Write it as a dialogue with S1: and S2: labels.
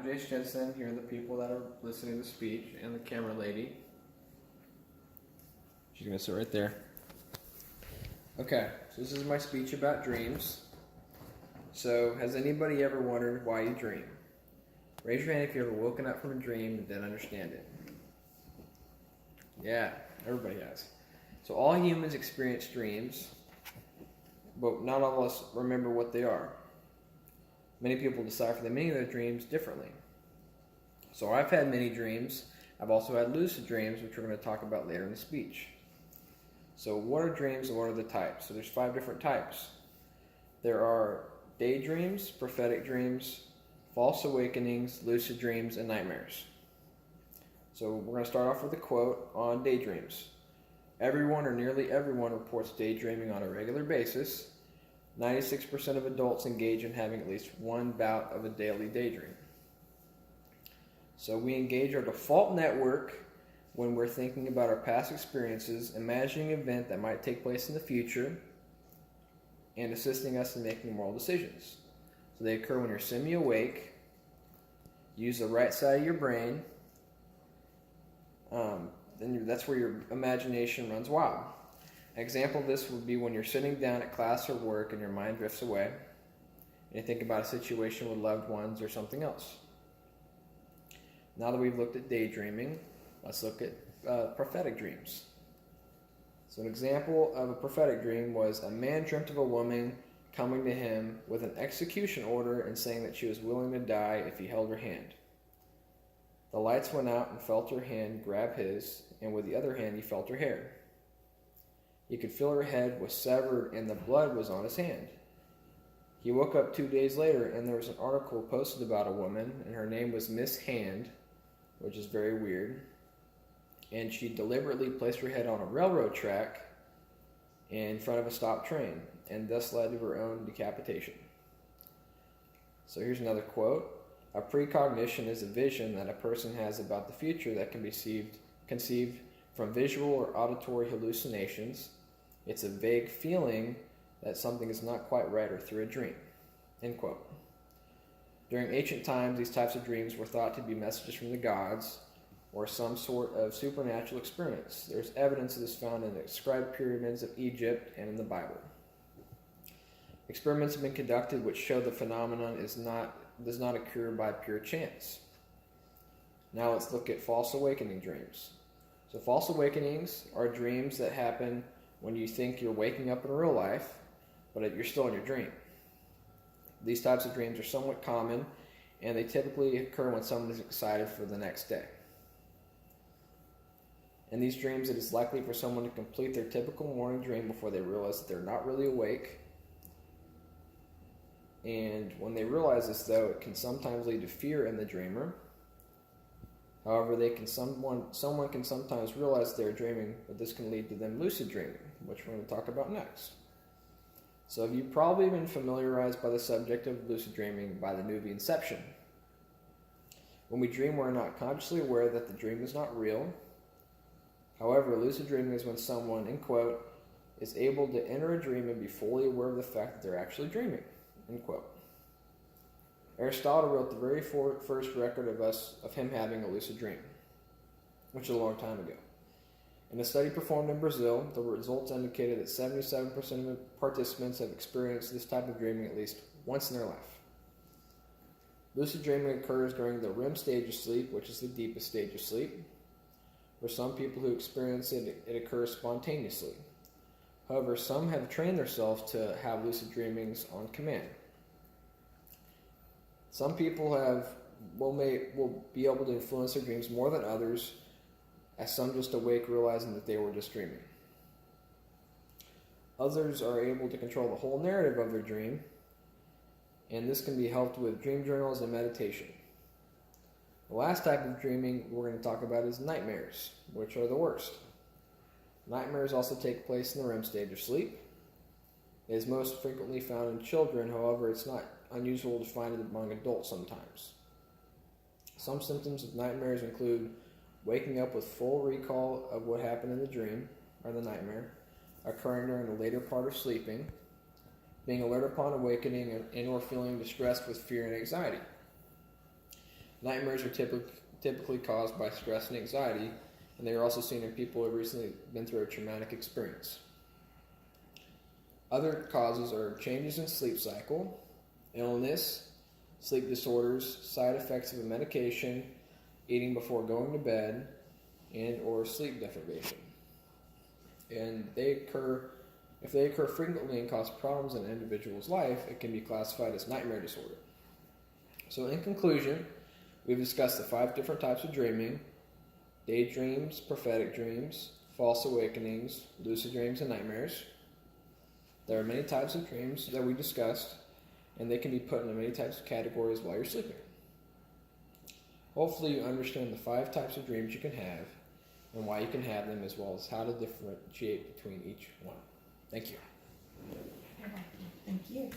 S1: Jace Jensen. Here are the people that are listening to the speech and the camera lady. She's going to sit right there. Okay, so this is my speech about dreams. So, has anybody ever wondered why you dream? Raise your hand if you've ever woken up from a dream and didn't understand it. Yeah, everybody has. So all humans experience dreams, but not all of us remember what they are. Many people decipher the meaning of their dreams differently. So I've had many dreams. I've also had lucid dreams, which we're going to talk about later in the speech. So what are dreams and what are the types? So there's 5 different types. There are daydreams, prophetic dreams, false awakenings, lucid dreams, and nightmares. So we're going to start off with a quote on daydreams. Everyone or nearly everyone reports daydreaming on a regular basis. 96% of adults engage in having at least one bout of a daily daydream. So we engage our default network when we're thinking about our past experiences, imagining an event that might take place in the future, and assisting us in making moral decisions. So they occur when you're semi-awake, use the right side of your brain, then that's where your imagination runs wild. An example of this would be when you're sitting down at class or work and your mind drifts away, and you think about a situation with loved ones or something else. Now that we've looked at daydreaming, let's look at prophetic dreams. So an example of a prophetic dream was a man dreamt of a woman coming to him with an execution order and saying that she was willing to die if he held her hand. The lights went out and felt her hand grab his, and with the other hand he felt her hair. He could feel her head was severed and the blood was on his hand. He woke up 2 days later and there was an article posted about a woman, and her name was Miss Hand, which is very weird. And she deliberately placed her head on a railroad track in front of a stopped train, and thus led to her own decapitation. So here's another quote. A precognition is a vision that a person has about the future that can be conceived from visual or auditory hallucinations. It's a vague feeling that something is not quite right or through a dream. End quote. During ancient times, these types of dreams were thought to be messages from the gods or some sort of supernatural experience. There's evidence of this found in the inscribed pyramids of Egypt and in the Bible. Experiments have been conducted which show the phenomenon does not occur by pure chance. Now let's look at false awakening dreams. So false awakenings are dreams that happen when you think you're waking up in real life, but you're still in your dream. These types of dreams are somewhat common, and they typically occur when someone is excited for the next day. In these dreams, it is likely for someone to complete their typical morning dream before they realize that they're not really awake. And when they realize this, though, it can sometimes lead to fear in the dreamer. However, someone can sometimes realize they're dreaming, but this can lead to them lucid dreaming, which we're going to talk about next. So you've probably been familiarized by the subject of lucid dreaming by the movie Inception. When we dream, we're not consciously aware that the dream is not real. However, lucid dreaming is when someone, in quote, is able to enter a dream and be fully aware of the fact that they're actually dreaming, end quote. Aristotle wrote the very first record of him having a lucid dream, which is a long time ago. In a study performed in Brazil, the results indicated that 77% of participants have experienced this type of dreaming at least once in their life. Lucid dreaming occurs during the REM stage of sleep, which is the deepest stage of sleep. For some people who experience it, it occurs spontaneously. However, some have trained themselves to have lucid dreamings on command. Some people will be able to influence their dreams more than others, as some just awake realizing that they were just dreaming. Others are able to control the whole narrative of their dream, and this can be helped with dream journals and meditation. The last type of dreaming we're going to talk about is nightmares, which are the worst. Nightmares also take place in the REM stage of sleep. It is most frequently found in children, however, it's not unusual to find it among adults sometimes. Some symptoms of nightmares include waking up with full recall of what happened in the dream or the nightmare, occurring during the later part of sleeping, being alert upon awakening, and or feeling distressed with fear and anxiety. Nightmares are typically caused by stress and anxiety, and they are also seen in people who have recently been through a traumatic experience. Other causes are changes in sleep cycle, illness, sleep disorders, side effects of a medication, eating before going to bed, and or sleep deprivation. And if they occur frequently and cause problems in an individual's life, it can be classified as nightmare disorder. So in conclusion, we've discussed the 5 different types of dreaming: daydreams, prophetic dreams, false awakenings, lucid dreams, and nightmares. There are many types of dreams that we discussed, and they can be put into many types of categories while you're sleeping. Hopefully you understand the 5 types of dreams you can have and why you can have them, as well as how to differentiate between each one. Thank you.
S2: Thank you.